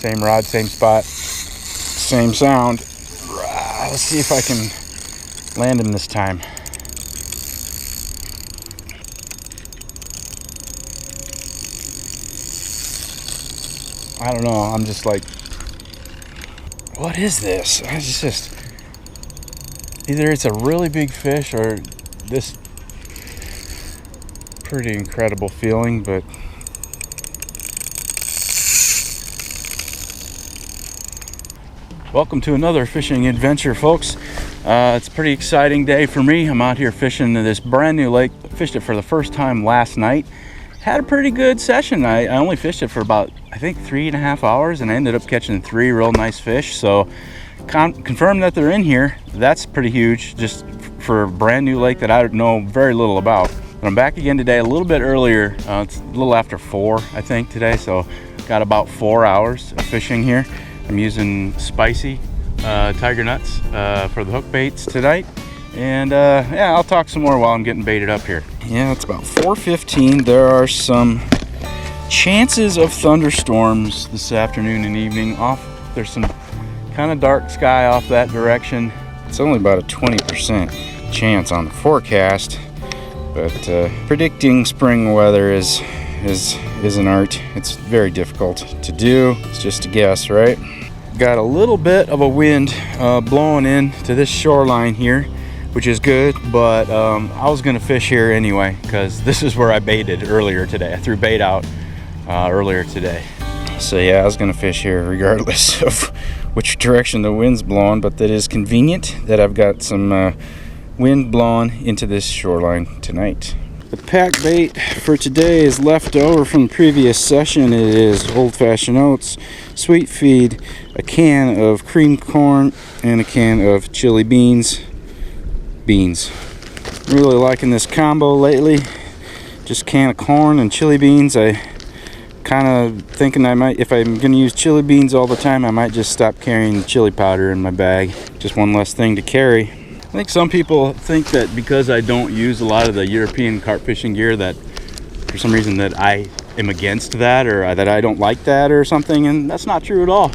Same rod, same spot, same sound. Let's see if I can land him this time. I don't know, I'm just like, what is this? It's just, either it's a really big fish or this pretty incredible feeling, but welcome to another fishing adventure, folks. It's a pretty exciting day for me. I'm out here fishing this brand new lake. Fished it for the first time last night. Had a pretty good session. I only fished it for about, I think, 3.5 hours, and I ended up catching 3 real nice fish. So confirmed that they're in here. That's pretty huge, just for a brand new lake that I know very little about. But I'm back again today a little bit earlier. It's a little after 4, I think, today. So got about 4 hours of fishing here. I'm using spicy tiger nuts for the hook baits tonight. And yeah, I'll talk some more while I'm getting baited up here. Yeah, it's about 4:15. There are some chances of thunderstorms this afternoon and evening. There's some kind of dark sky off that direction. It's only about a 20% chance on the forecast, but predicting spring weather is an art. It's very difficult to do. It's just a guess, right? Got a little bit of a wind blowing in to this shoreline here, which is good, but I was gonna fish here anyway because this is where I baited earlier today. I threw bait out earlier today. So yeah, I was gonna fish here regardless of which direction the wind's blowing, but that is convenient that I've got some wind blowing into this shoreline tonight. The pack bait for today is left over from the previous session. It is old-fashioned oats, sweet feed, a can of cream corn, and a can of chili beans. Really liking this combo lately. Just can of corn and chili beans. I kind of thinking I might, if I'm going to use chili beans all the time, I might just stop carrying chili powder in my bag. Just one less thing to carry. I think some people think that because I don't use a lot of the European carp fishing gear, that for some reason that I am against that, or that I don't like that or something, and that's not true at all.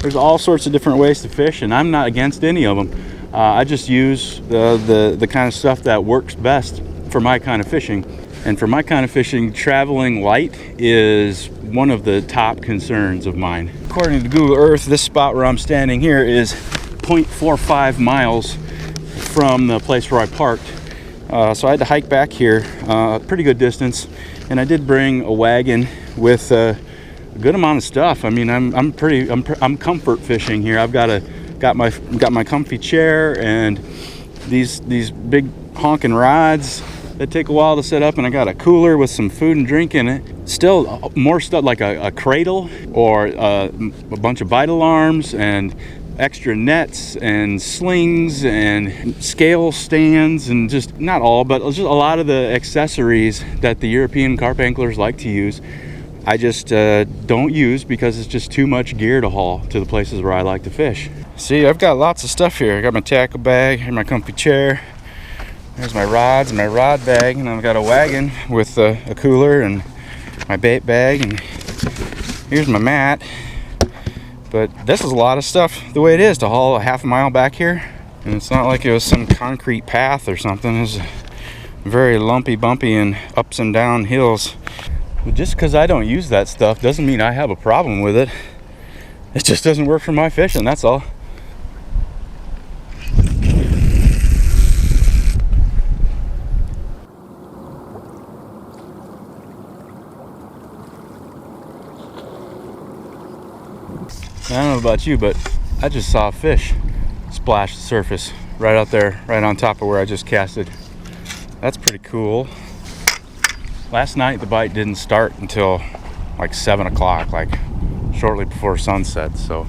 There's all sorts of different ways to fish, and I'm not against any of them. I just use the kind of stuff that works best for my kind of fishing. And for my kind of fishing, traveling light is one of the top concerns of mine. According to Google Earth, this spot where I'm standing here is 0.45 miles from the place where I parked. So I had to hike back here a pretty good distance, and I did bring a wagon with a good amount of stuff. I mean, I'm comfort fishing here. I've got my comfy chair and these big honking rods that take a while to set up, and I got a cooler with some food and drink in it. Still more stuff like a cradle or a bunch of bite alarms and extra nets and slings and scale stands, and just not all, but just a lot of the accessories that the European carp anglers like to use. I just don't use because it's just too much gear to haul to the places where I like to fish. See, I've got lots of stuff here. I got my tackle bag and my comfy chair. There's my rods and my rod bag, and I've got a wagon with a cooler and my bait bag, and here's my mat. But this is a lot of stuff the way it is to haul a half a mile back here, and it's not like it was some concrete path or something. It's very lumpy, bumpy, and ups and down hills. But just because I don't use that stuff doesn't mean I have a problem with it. It just doesn't work for my fishing, that's all. I don't know about you, but I just saw a fish splash the surface right out there, right on top of where I just casted. That's pretty cool. Last night the bite didn't start until like 7 o'clock, like shortly before sunset, so.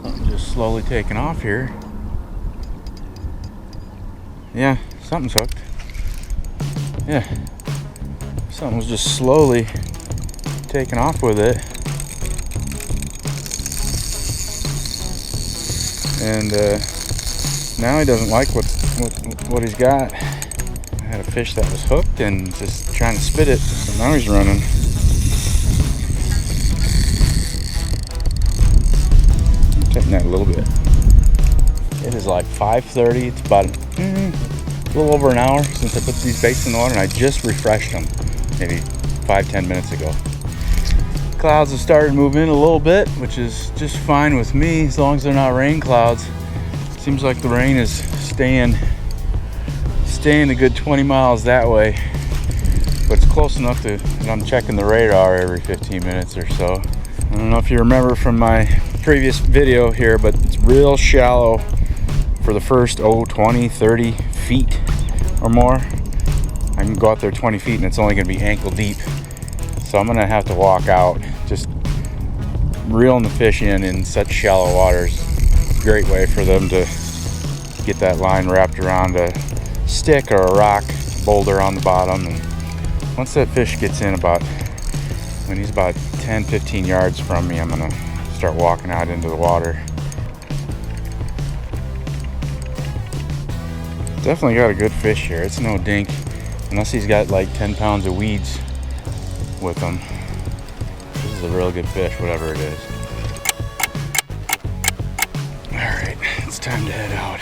I'm just slowly taking off here. Yeah, something's hooked. Yeah, something was just slowly taking off with it. and now he doesn't like what he's got. I had a fish that was hooked and just trying to spit it, so now he's running. Tighten that a little bit. It is like 5:30. It's about a little over an hour since I put these baits in the water, and I just refreshed them maybe 5-10 minutes ago. Clouds have started moving in a little bit, which is just fine with me as long as they're not rain clouds. Seems like the rain is staying a good 20 miles that way, but it's close enough that I'm checking the radar every 15 minutes or so. I don't know if you remember from my previous video here, but it's real shallow for the first 20-30 feet or more. I can go out there 20 feet and it's only going to be ankle deep, so I'm going to have to walk out. Just reeling the fish in such shallow waters, great way for them to get that line wrapped around a stick or a rock boulder on the bottom. And once that fish gets in when he's about 10-15 yards from me, I'm gonna start walking out into the water. Definitely got a good fish here. It's no dink, unless he's got like 10 pounds of weeds with him. This is a real good fish, whatever it is. Alright, it's time to head out.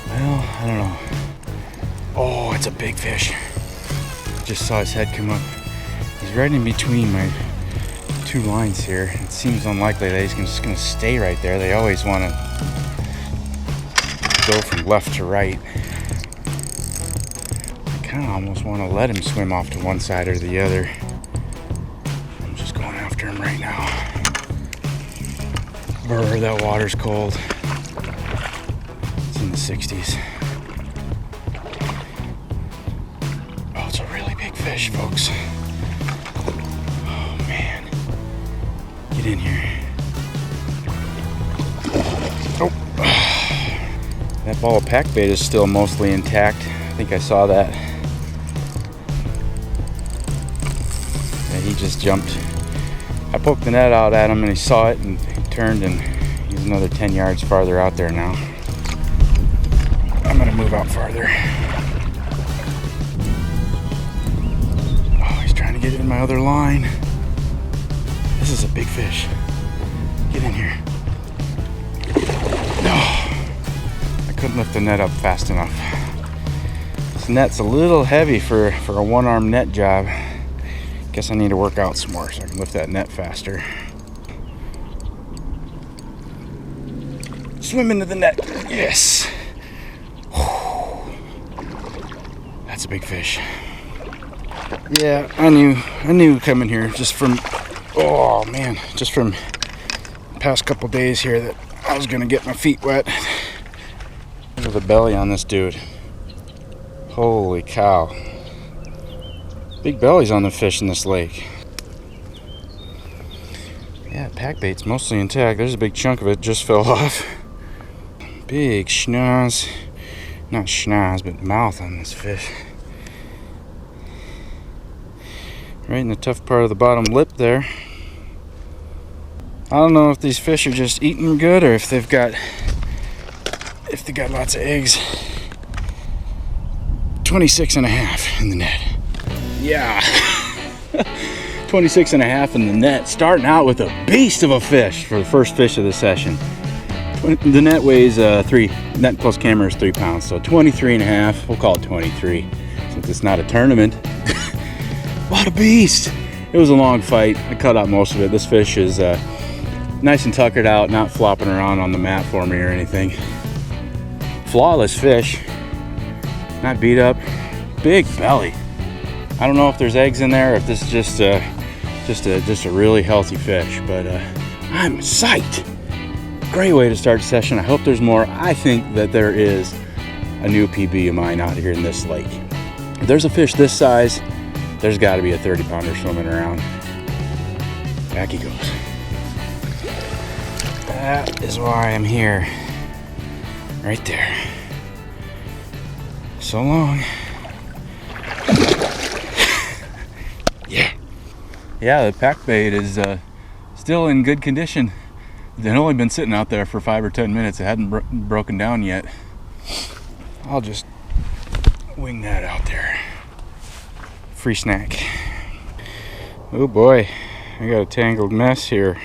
Well, I don't know. Oh, it's a big fish. Just saw his head come up. He's right in between my two lines here. It seems unlikely that he's just going to stay right there. They always want to go from left to right. I kind of almost want to let him swim off to one side or the other. I'm just going after him right now. Brr, that water's cold. It's in the 60s. Oh, it's a really big fish, folks. Oh, man. Get in here. Oh. That ball of pack bait is still mostly intact. I think I saw that. Yeah, he just jumped. I poked the net out at him and he saw it and he turned, and he's another 10 yards farther out there now. I'm gonna move out farther. Oh, he's trying to get in my other line. This is a big fish. Get in here. No. I couldn't lift the net up fast enough. This net's a little heavy for a one-arm net job. Guess I need to work out some more so I can lift that net faster. Swim into the net. Yes. That's a big fish. Yeah, I knew coming here just from, oh man, just from the past couple days here that I was gonna get my feet wet. Look at the belly on this dude. Holy cow. Big bellies on the fish in this lake. Yeah, pack bait's mostly intact. There's a big chunk of it just fell off. Big schnoz. Not schnoz, but mouth on this fish. Right in the tough part of the bottom lip there. I don't know if these fish are just eating good or if they got lots of eggs. 26.5 in the net. Yeah. 26.5 in the net. Starting out with a beast of a fish for the first fish of the session. The net weighs net plus camera is 3 pounds, so 23.5. We'll call it 23 since it's not a tournament. What a beast! It was a long fight. I cut out most of it. This fish is nice and tuckered out, not flopping around on the mat for me or anything. Flawless fish. Not beat up. Big belly. I don't know if there's eggs in there or if this is just a really healthy fish, but I'm psyched. Great way to start a session. I hope there's more. I think that there is a new PB of mine out here in this lake. If there's a fish this size, there's got to be a 30-pounder swimming around. Back he goes. That is why I'm here. Right there. So long. Yeah. Yeah, the pack bait is still in good condition. It had only been sitting out there for 5 or 10 minutes. It hadn't broken down yet. I'll just wing that out there. Free snack. Oh boy, I got a tangled mess here.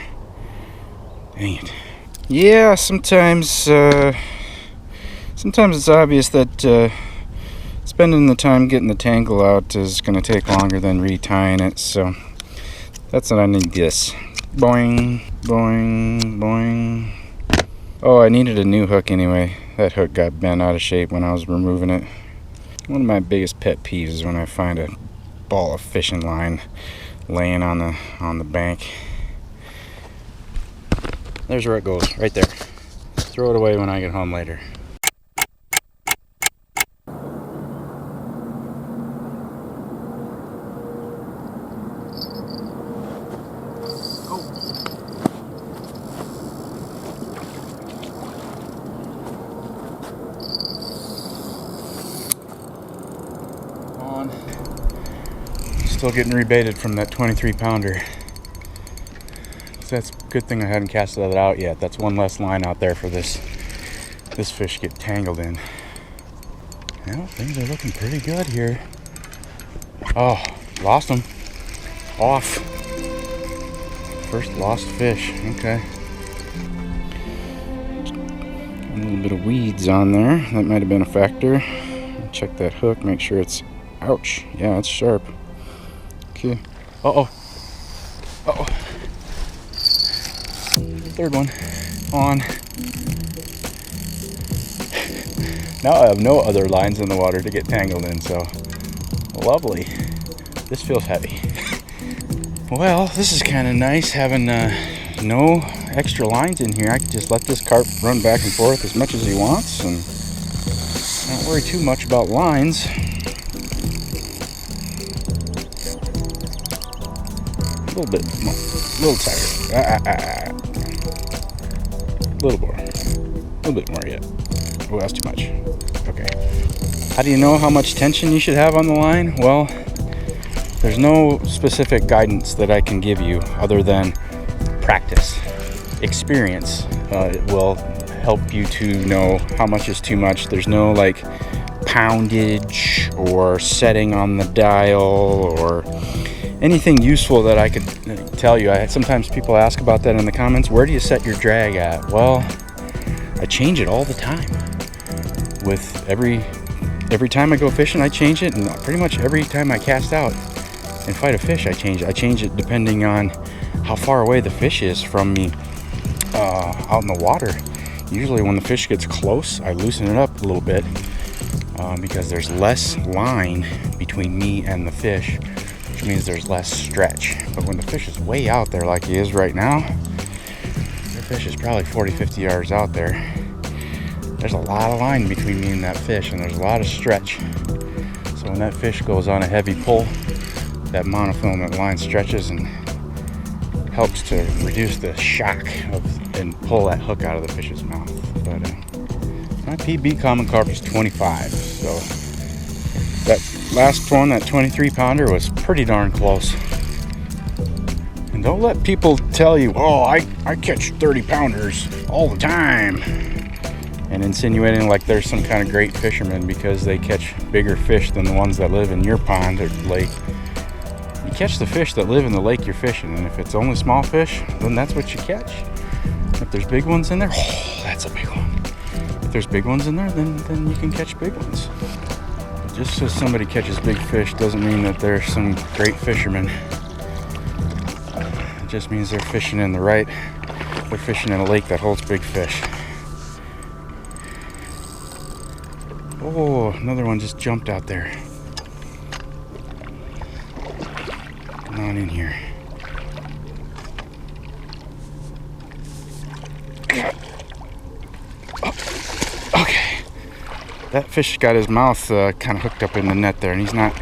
Dang it. Yeah, sometimes it's obvious that spending the time getting the tangle out is going to take longer than retying it, so that's what I need this. Boing, boing, boing. Oh, I needed a new hook anyway. That hook got bent out of shape when I was removing it. One of my biggest pet peeves is when I find a ball of fishing line laying on the bank. There's where it goes, right there. Throw it away when I get home later. Still getting rebaited from that 23 pounder. So that's a good thing I hadn't cast that out yet. That's one less line out there for this fish get tangled in. Well, things are looking pretty good here. Oh, lost him. Off. First lost fish. Okay. A little bit of weeds on there. That might have been a factor. Check that hook, make sure it's, ouch. Yeah, it's sharp. Okay. Uh-oh. Uh-oh. Third one. On. Now I have no other lines in the water to get tangled in, so lovely. This feels heavy. Well, this is kind of nice having no extra lines in here. I can just let this carp run back and forth as much as he wants and not worry too much about lines. A little bit more, a little tighter. A little more. A little bit more yet. Oh, that's too much. Okay. How do you know how much tension you should have on the line? Well, there's no specific guidance that I can give you other than practice. Experience will help you to know how much is too much. There's no like poundage or setting on the dial or anything useful that I could tell you. Sometimes people ask about that in the comments. Where do you set your drag at? Well, I change it all the time. With every time I go fishing, I change it, and pretty much every time I cast out and fight a fish, I change it. I change it depending on how far away the fish is from me out in the water. Usually when the fish gets close, I loosen it up a little bit because there's less line between me and the fish, which means there's less stretch. But when the fish is way out there like he is right now, the fish is probably 40-50 yards out there. There's a lot of line between me and that fish, and there's a lot of stretch. So when that fish goes on a heavy pull, that monofilament line stretches and helps to reduce the shock and pull that hook out of the fish's mouth. But my PB common carp is 25, so that last one, that 23 pounder, was pretty darn close. And don't let people tell you, oh, I catch 30 pounders all the time, and insinuating like there's some kind of great fisherman because they catch bigger fish than the ones that live in your pond or lake. You catch the fish that live in the lake you're fishing, and if it's only small fish, then that's what you catch. If there's big ones in there, oh, that's a big one. If there's big ones in there, then you can catch big ones. Just so somebody catches big fish doesn't mean that they're some great fisherman. It just means they're fishing in they're fishing in a lake that holds big fish. Oh, another one just jumped out there. Come on in here. Oh, okay. That fish got his mouth kind of hooked up in the net there, and he's not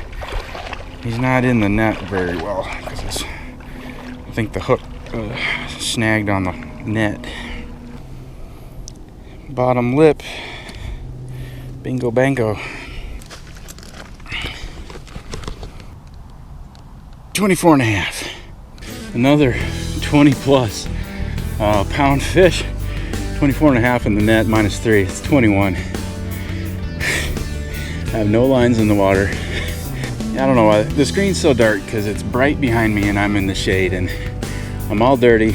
in the net very well because I think the hook snagged on the net. Bottom lip. Bingo bango. 24 and a half. Another 20 plus. pound fish, 24.5 in the net, -3, it's 21. I have no lines in the water. I don't know why the screen's so dark, because it's bright behind me and I'm in the shade and I'm all dirty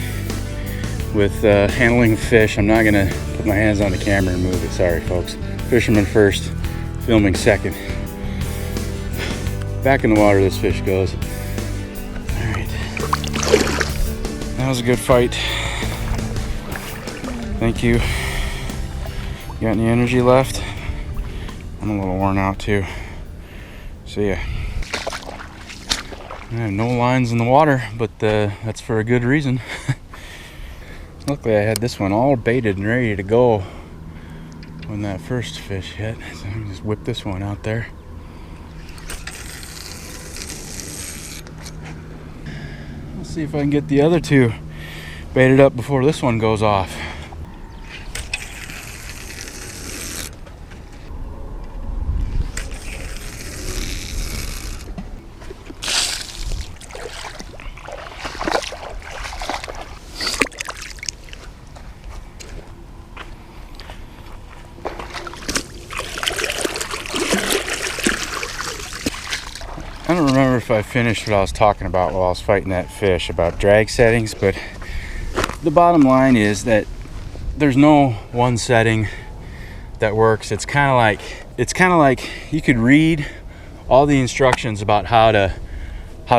with handling fish. I'm not gonna put my hands on the camera and move it, sorry folks. Fisherman first, filming second. Back in the water this fish goes. All right, that was a good fight. Thank you. Got any energy left? I'm a little worn out too. See ya. I have no lines in the water, but that's for a good reason. Luckily I had this one all baited and ready to go when that first fish hit, so I can just whip this one out there. Let's see if I can get the other two baited up before this one goes off. I don't remember if I finished what I was talking about while I was fighting that fish about drag settings, but the bottom line is that there's no one setting that works. It's kind of like you could read all the instructions about how to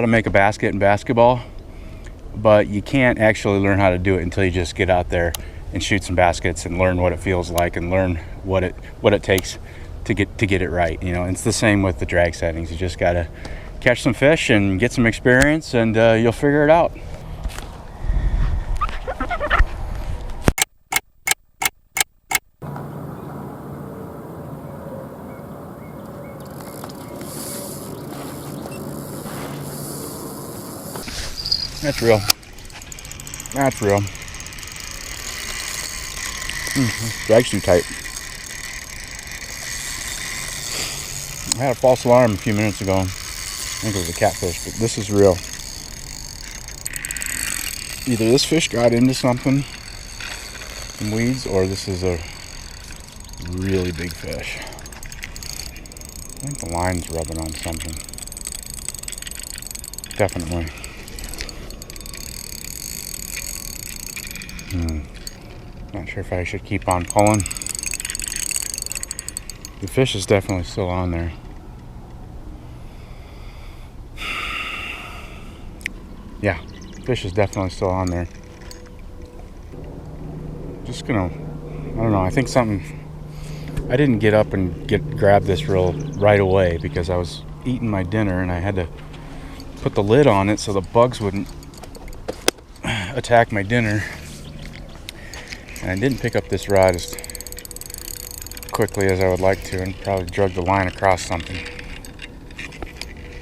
make a basket in basketball, but you can't actually learn how to do it until you just get out there and shoot some baskets and learn what it feels like and learn what it takes to get it right. You know, and it's the same with the drag settings. You just gotta catch some fish and get some experience, and you'll figure it out. That's real. That's real. Drag's too tight. I had a false alarm a few minutes ago. I think it was a catfish, but this is real. Either this fish got into something, some weeds, or this is a really big fish. I think the line's rubbing on something. Definitely. Not sure if I should keep on pulling. The fish is definitely still on there. Yeah, fish is definitely still on there. Just gonna, I don't know, I think something, I didn't get up and grab this reel right away because I was eating my dinner and I had to put the lid on it so the bugs wouldn't attack my dinner. And I didn't pick up this rod as quickly as I would like to, and probably drug the line across something.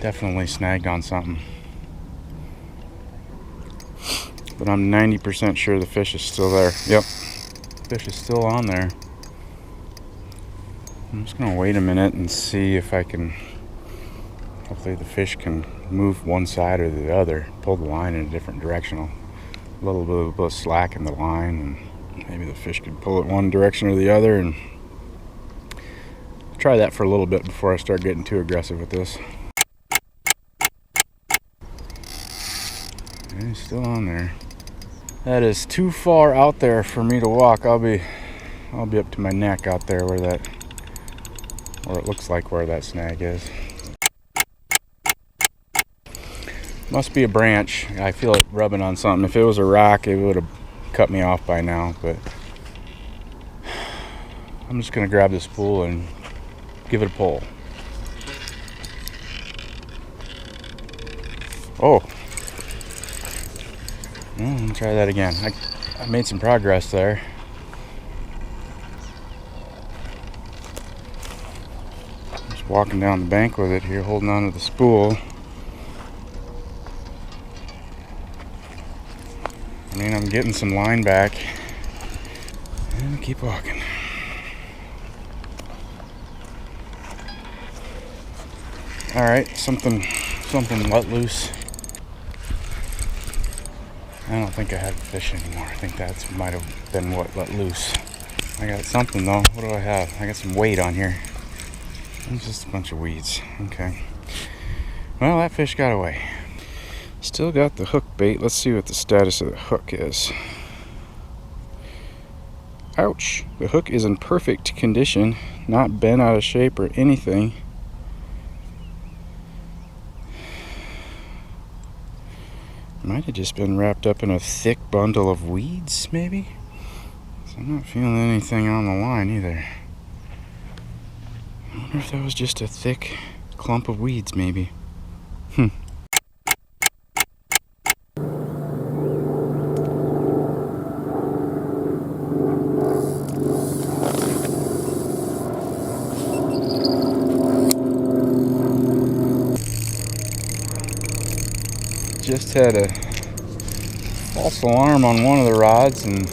Definitely snagged on something. But I'm 90% sure the fish is still there. Yep, fish is still on there. I'm just gonna wait a minute and see if I can, hopefully the fish can move one side or the other, pull the line in a different direction. A little bit of slack in the line, and maybe the fish could pull it one direction or the other, and try that for a little bit before I start getting too aggressive with this. And it's still on there. That is too far out there for me to walk. I'll be up to my neck out there where it looks like where that snag is. Must be a branch. I feel it rubbing on something. If it was a rock, it would have cut me off by now, but I'm just gonna grab this spool and give it a pull. Oh, let me try that again. I made some progress there. Just walking down the bank with it here, holding on to the spool. I mean, I'm getting some line back. And keep walking. All right, something let loose. I don't think I have fish anymore. I think that might have been what let loose. I got something though. What do I have? I got some weight on here. It's just a bunch of weeds. Okay. Well, that fish got away. Still got the hook bait. Let's see what the status of the hook is. Ouch! The hook is in perfect condition, not bent out of shape or anything. Might have just been wrapped up in a thick bundle of weeds, maybe? So I'm not feeling anything on the line either. I wonder if that was just a thick clump of weeds, maybe. Just had a false alarm on one of the rods, and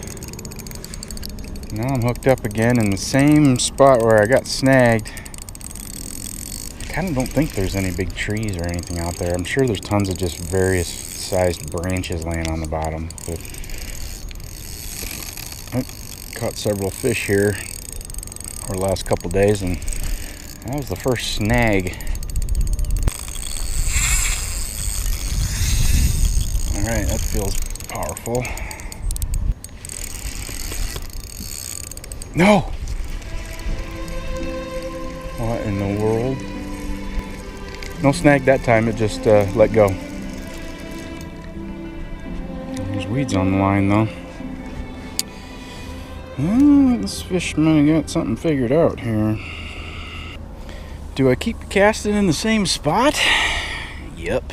now I'm hooked up again in the same spot where I got snagged. I kind of don't think there's any big trees or anything out there. I'm sure there's tons of just various sized branches laying on the bottom, but I caught several fish here over the last couple days, and that was the first snag. Alright, that feels powerful. No! What in the world? No snag that time, it just let go. There's weeds on the line though. This fish might have got something figured out here. Do I keep casting in the same spot? Yep.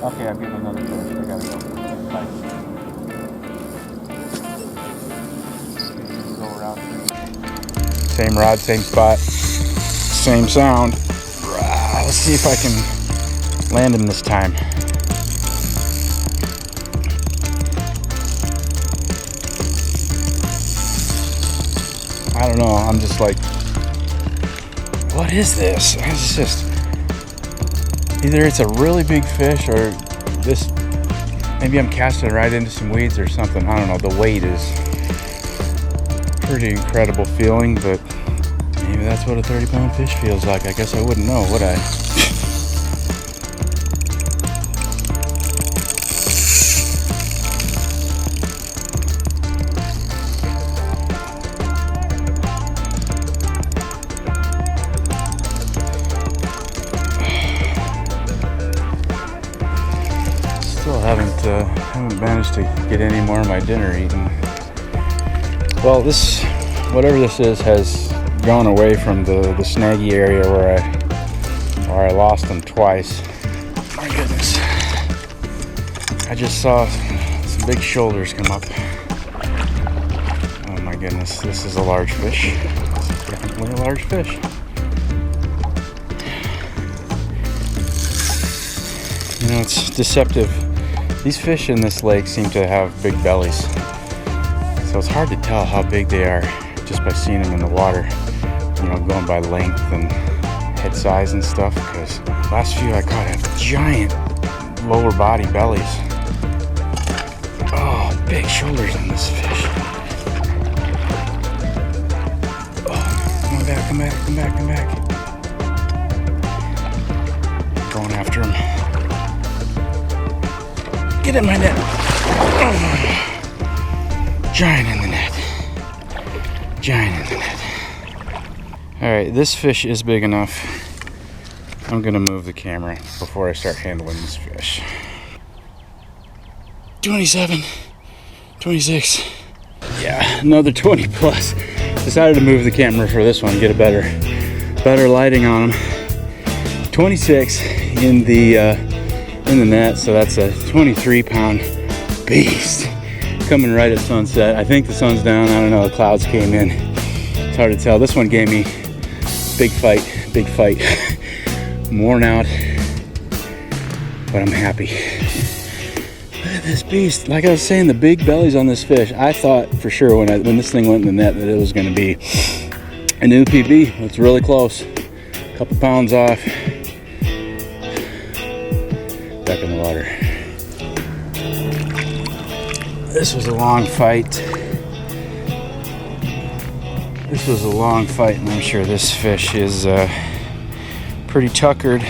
Okay, I'm getting another fish. I gotta go. Bye. Go around. Same rod, same spot, same sound. Let's see if I can land him this time. I don't know. I'm just like, what is this? It's just. Either it's a really big fish or this, maybe I'm casting it right into some weeds or something. I don't know. The weight is pretty incredible feeling, but maybe that's what a 30-pound fish feels like. I guess I wouldn't know, would I? Haven't managed to get any more of my dinner eaten. Well, this, whatever this is, has gone away from the snaggy area where I lost them twice. My goodness. I just saw some big shoulders come up. Oh my goodness, this is a large fish. This is definitely a large fish. You know, it's deceptive. These fish in this lake seem to have big bellies, so it's hard to tell how big they are just by seeing them in the water, you know, going by length and head size and stuff, because last few I caught have giant lower body bellies. Oh, big shoulders on this fish. Oh, come back, come back, come back, come back. Going after him. Get in my net. Oh. Giant in the net. Giant in the net. Alright, this fish is big enough. I'm gonna move the camera before I start handling this fish. 27, 26. Yeah, another 20 plus. Decided to move the camera for this one, get a better lighting on them. 26 in the net, so that's a 23-pound beast coming right at sunset. I think the sun's down. I don't know, the clouds came in. It's hard to tell. This one gave me big fight. I'm worn out, but I'm happy. Look at this beast. Like I was saying, the big bellies on this fish. I thought for sure when this thing went in the net that it was going to be a new PB. It's really close. A couple pounds off. Back in the water. This was a long fight. This was a long fight, and I'm sure this fish is pretty tuckered.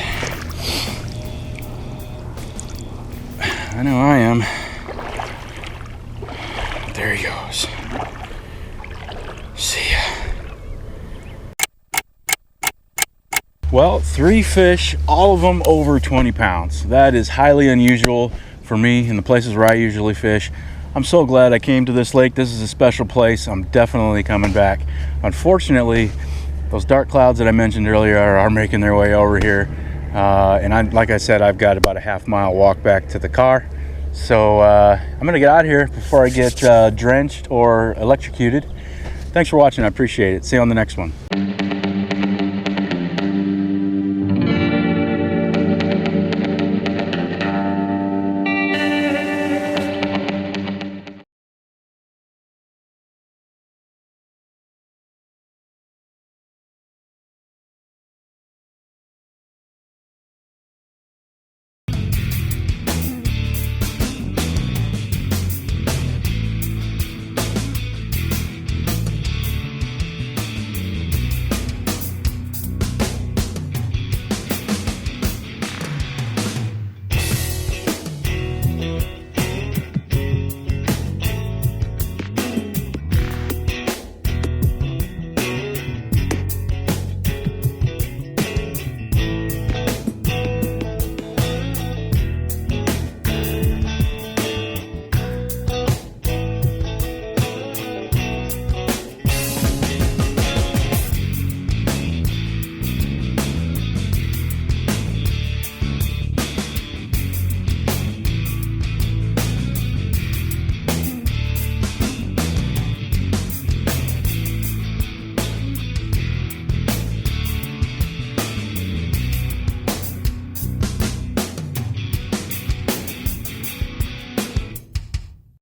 I know I am. There he goes. See ya. Well, 3 fish, all of them over 20 pounds. That is highly unusual for me in the places where I usually fish. I'm so glad I came to this lake. This is a special place. I'm definitely coming back. Unfortunately, those dark clouds that I mentioned earlier are making their way over here. And like I said, I've got about a half-mile walk back to the car. So I'm gonna get out of here before I get drenched or electrocuted. Thanks for watching, I appreciate it. See you on the next one.